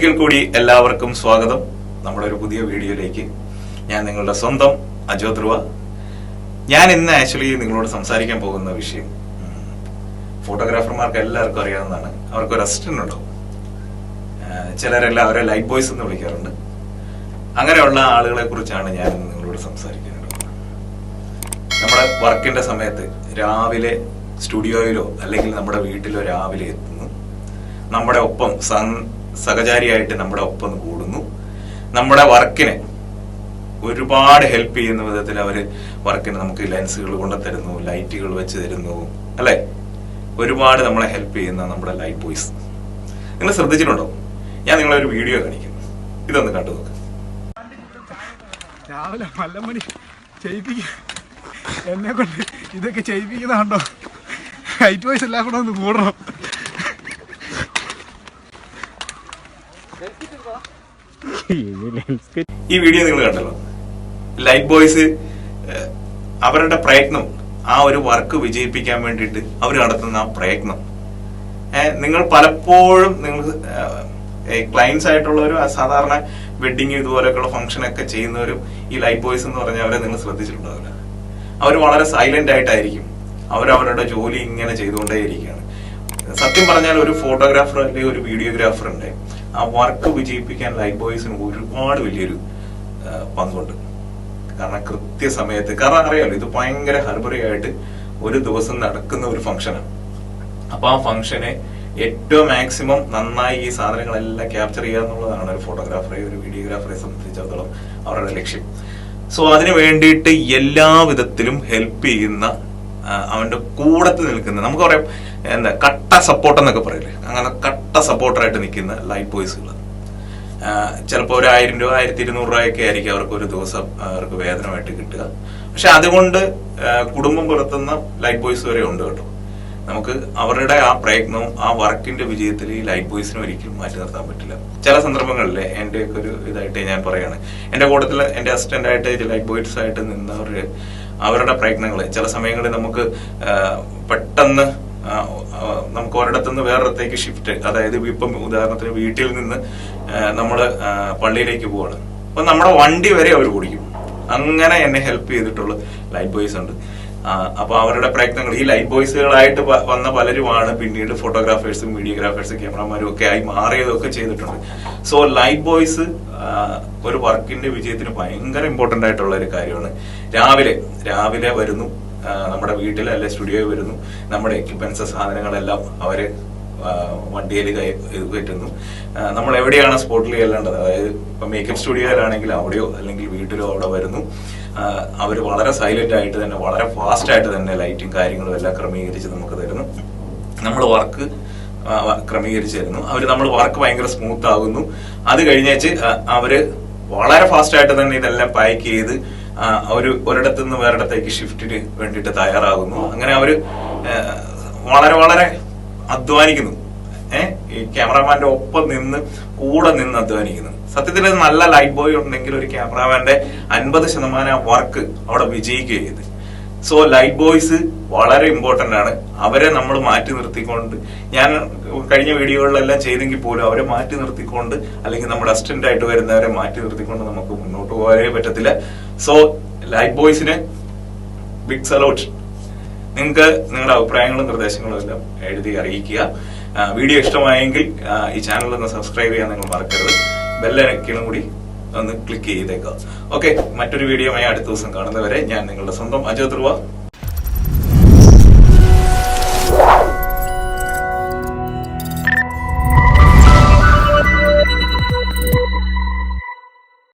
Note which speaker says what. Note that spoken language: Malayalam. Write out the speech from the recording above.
Speaker 1: ഒരിക്കൽ കൂടി എല്ലാവർക്കും സ്വാഗതം നമ്മുടെ ഒരു പുതിയ വീഡിയോയിലേക്ക്. ഞാൻ നിങ്ങളുടെ സ്വന്തം അജോ ധ്രുവ. ഞാൻ ഇന്ന് ആക്ച്വലി നിങ്ങളോട് സംസാരിക്കാൻ പോകുന്ന വിഷയം ഫോട്ടോഗ്രാഫർമാർക്ക് എല്ലാവർക്കും അറിയാവുന്നതാണ്. അവർക്ക് ഒരു അസിസ്റ്റന്റ് ഉണ്ടാവും. ചിലരെല്ലാം അവരെ ലൈറ്റ് ബോയ്സ് എന്ന് വിളിക്കാറുണ്ട്. അങ്ങനെയുള്ള ആളുകളെ കുറിച്ചാണ് ഞാൻ നിങ്ങളോട് സംസാരിക്കുന്നത്. നമ്മുടെ വർക്കിന്റെ സമയത്ത് രാവിലെ സ്റ്റുഡിയോയിലോ അല്ലെങ്കിൽ നമ്മുടെ വീട്ടിലോ രാവിലെ എത്തുന്നു, നമ്മുടെ ഒപ്പം സഹചാരിയായിട്ട് നമ്മുടെ ഒപ്പം കൂടുന്നു, നമ്മുടെ വർക്കിനെ ഒരുപാട് ഹെൽപ്പ് ചെയ്യുന്ന വിധത്തിൽ അവര് വർക്കിന് നമുക്ക് ലെൻസുകൾ കൊണ്ടു തരുന്നു, ലൈറ്റുകൾ വെച്ച് തരുന്നു, അല്ലെ? ഒരുപാട് നമ്മളെ ഹെൽപ്പ് ചെയ്യുന്ന നമ്മുടെ ലൈറ്റ് ബോയ്സ്. നിങ്ങൾ ശ്രദ്ധിച്ചിട്ടുണ്ടോ? ഞാൻ നിങ്ങളെ ഒരു വീഡിയോ കാണിക്കും, ഇതൊന്ന് കണ്ടു നോക്ക്.
Speaker 2: രാവിലെ മല്ലമണി ചെയ്യിപ്പിക്കുക, എന്നെ കൊണ്ട് ഇതൊക്കെ ചെയ്യിപ്പിക്കുന്നതാണ്ടോ? ലൈറ്റ് ബോയ്സ് എല്ലാം കൂടെ ഒന്ന് കൂടണം.
Speaker 1: ഈ വീഡിയോ നിങ്ങൾ കണ്ടല്ലോ. ലൈറ്റ് ബോയ്സ് അവരുടെ പ്രയത്നം, ആ ഒരു വർക്ക് വിജയിപ്പിക്കാൻ വേണ്ടിയിട്ട് അവർ നടത്തുന്ന ആ പ്രയത്നം, നിങ്ങൾ പലപ്പോഴും നിങ്ങൾ ക്ലയൻസ് ആയിട്ടുള്ളവരും സാധാരണ വെഡിങ് ഇതുപോലെയൊക്കെയുള്ള ഫംഗ്ഷൻ ഒക്കെ ചെയ്യുന്നവരും ഈ ലൈറ്റ് ബോയ്സ് എന്ന് പറഞ്ഞാൽ അവരെ നിങ്ങൾ ശ്രദ്ധിച്ചിട്ടുണ്ടാവില്ല. അവർ വളരെ സൈലന്റ് ആയിട്ടായിരിക്കും അവരവരുടെ ജോലി ഇങ്ങനെ ചെയ്തുകൊണ്ടേയിരിക്കുകയാണ്. സത്യം പറഞ്ഞാൽ ഒരു ഫോട്ടോഗ്രാഫർ അല്ലെങ്കിൽ ഒരു വീഡിയോഗ്രാഫർ ഉണ്ട്, ആ വർക്ക് വിജയിപ്പിക്കാൻ ലൈറ്റ് ബോയ്സിന് ഒരുപാട് വലിയൊരു പങ്കുണ്ട്. കാരണം കൃത്യസമയത്ത്, കാരണം അറിയാലോ ഇത് ഭയങ്കര ഹർബറിയായിട്ട് ഒരു ദിവസം നടക്കുന്ന ഒരു ഫംഗ്ഷനാണ്. അപ്പൊ ആ ഫംഗ്ഷനെ ഏറ്റവും മാക്സിമം നന്നായി ഈ സാധനങ്ങളെല്ലാം ക്യാപ്ചർ ചെയ്യുക എന്നുള്ളതാണ് ഒരു ഫോട്ടോഗ്രാഫറെ, ഒരു വീഡിയോഗ്രാഫറെ സംബന്ധിച്ചിടത്തോളം അവരുടെ ലക്ഷ്യം. സോ അതിനു വേണ്ടിയിട്ട് എല്ലാ വിധത്തിലും ഹെൽപ്പ് ചെയ്യുന്ന, അവന്റെ കൂടത്ത് നിൽക്കുന്ന, നമുക്ക് പറയാം എന്താ കട്ട സപ്പോർട്ട് എന്നൊക്കെ പറയില്ലേ, അങ്ങനെ കട്ട സപ്പോർട്ടറായിട്ട് നിൽക്കുന്ന ലൈറ്റ് ബോയ്സുകൾ. ചിലപ്പോൾ ഒരു 1000 രൂപ 1200 രൂപയൊക്കെ ആയിരിക്കും അവർക്ക് ഒരു ദിവസം അവർക്ക് വേതനമായിട്ട് കിട്ടുക. പക്ഷെ അതുകൊണ്ട് കുടുംബം പുലർത്തുന്ന ലൈറ്റ് ബോയ്സ് വരെ ഉണ്ട് കേട്ടോ. നമുക്ക് അവരുടെ ആ പ്രയത്നവും ആ വർക്കിന്റെ വിജയത്തിൽ ഈ ലൈറ്റ് ബോയ്സിനെ ഒരിക്കലും മാറ്റി നിർത്താൻ പറ്റില്ല. ചില സന്ദർഭങ്ങളിൽ എന്റെ ഒക്കെ ഒരു ഇതായിട്ട് ഞാൻ പറയാണ്, എന്റെ കൂട്ടത്തിൽ എന്റെ അസിസ്റ്റന്റ് ആയിട്ട് ലൈറ്റ് ബോയ്സ് ആയിട്ട് നിന്നവര് അവരുടെ പ്രയത്നങ്ങള് ചില സമയങ്ങളിൽ നമുക്ക് പെട്ടെന്ന് നമുക്ക് ഒരിടത്തുനിന്ന് വേറൊരിടത്തേക്ക് ഷിഫ്റ്റ്, അതായത് ഇപ്പം ഉദാഹരണത്തിന് വീട്ടിൽ നിന്ന് നമ്മള് പള്ളിയിലേക്ക് പോവാണ്, അപ്പൊ നമ്മുടെ വണ്ടി വരെ അവർ ഓടിക്കും. അങ്ങനെ എന്നെ ഹെൽപ്പ് ചെയ്തിട്ടുള്ള ലൈറ്റ് ബോയ്സ് ഉണ്ട്. അപ്പൊ അവരുടെ പ്രയത്നങ്ങൾ, ഈ ലൈറ്റ് ബോയ്സുകളായിട്ട് വന്ന പലരുമാണ് പിന്നീട് ഫോട്ടോഗ്രാഫേഴ്സും വീഡിയോഗ്രാഫേഴ്സും ക്യാമറമാരും ഒക്കെ ആയി മാറിയതൊക്കെ ചെയ്തിട്ടുണ്ട്. സോ ലൈറ്റ് ബോയ്സ് ഒരു വർക്കിന്റെ വിജയത്തിന് ഭയങ്കര ഇമ്പോർട്ടന്റ് ആയിട്ടുള്ള ഒരു കാര്യമാണ്. രാവിലെ വരുന്നു, നമ്മുടെ വീട്ടിൽ അല്ലെ സ്റ്റുഡിയോയിൽ വരുന്നു, നമ്മുടെ എക്യുപ്മെന്റ്സ് സാധനങ്ങളെല്ലാം അവര് വണ്ടിയിൽ കയറ്റുന്നു. നമ്മൾ എവിടെയാണ് സ്പോട്ടിൽ ചെല്ലേണ്ടത്, അതായത് ഇപ്പൊ മേക്കപ്പ് സ്റ്റുഡിയോയിലാണെങ്കിൽ അവിടെയോ അല്ലെങ്കിൽ വീട്ടിലോ അവിടെ വരുന്നു. അവർ വളരെ സൈലന്റ് ആയിട്ട് തന്നെ, വളരെ ഫാസ്റ്റ് ആയിട്ട് തന്നെ ലൈറ്റും കാര്യങ്ങളും എല്ലാം ക്രമീകരിച്ച് നമുക്ക് തരുന്നു. നമ്മൾ വർക്ക് ക്രമീകരിച്ച് തരുന്നു. നമ്മൾ വർക്ക് ഭയങ്കര സ്മൂത്ത് ആകുന്നു. അത് കഴിഞ്ഞേച്ച് അവര് വളരെ ഫാസ്റ്റ് ആയിട്ട് തന്നെ ഇതെല്ലാം പാക്ക് ചെയ്ത് ഒരിടത്തു നിന്ന് വേറിടത്തേക്ക് ഷിഫ്റ്റിന് വേണ്ടിയിട്ട് തയ്യാറാകുന്നു. അങ്ങനെ അവര് വളരെ വളരെ അധ്വാനിക്കുന്നു. ഈ ക്യാമറാമാന്റെ ഒപ്പം നിന്ന് കൂടെ നിന്ന് അധ്വാനിക്കുന്നു. സത്യത്തിൽ നല്ല ലൈറ്റ് ബോയ് ഉണ്ടെങ്കിൽ ഒരു ക്യാമറാമാന്റെ 50% വർക്ക് അവിടെ വിജയിക്കുകയത്. സോ ലൈറ്റ് ബോയ്സ് വളരെ ഇമ്പോർട്ടന്റ് ആണ്. അവരെ നമ്മൾ മാറ്റി നിർത്തിക്കൊണ്ട്, ഞാൻ കഴിഞ്ഞ വീഡിയോകളിലെല്ലാം ചെയ്തെങ്കിൽ പോലും അവരെ മാറ്റി നിർത്തിക്കൊണ്ട്, അല്ലെങ്കിൽ നമ്മുടെ അസിസ്റ്റന്റ് ആയിട്ട് വരുന്നവരെ മാറ്റി നിർത്തിക്കൊണ്ട് നമുക്ക് മുന്നോട്ട് പോകാനേ പറ്റത്തില്ല. സോ ലൈറ്റ് ബോയ്സിന് ബിഗ് സലോട്ട്. നിങ്ങൾക്ക് നിങ്ങളുടെ അഭിപ്രായങ്ങളും നിർദ്ദേശങ്ങളും എല്ലാം എഴുതി അറിയിക്കുക. വീഡിയോ ഇഷ്ടമായെങ്കിൽ ഈ ചാനൽ ഒന്ന് സബ്സ്ക്രൈബ് ചെയ്യാൻ നിങ്ങൾ മറക്കരുത്. ബെല്ലൈക്കണും കൂടി ഒന്ന് ക്ലിക്ക് ചെയ്തേക്കാം. ഓക്കെ, മറ്റൊരു വീഡിയോയുമായി അടുത്ത ദിവസം കാണുന്നവരെ ഞാൻ നിങ്ങളുടെ സ്വന്തം അജോ ധ്രുവ.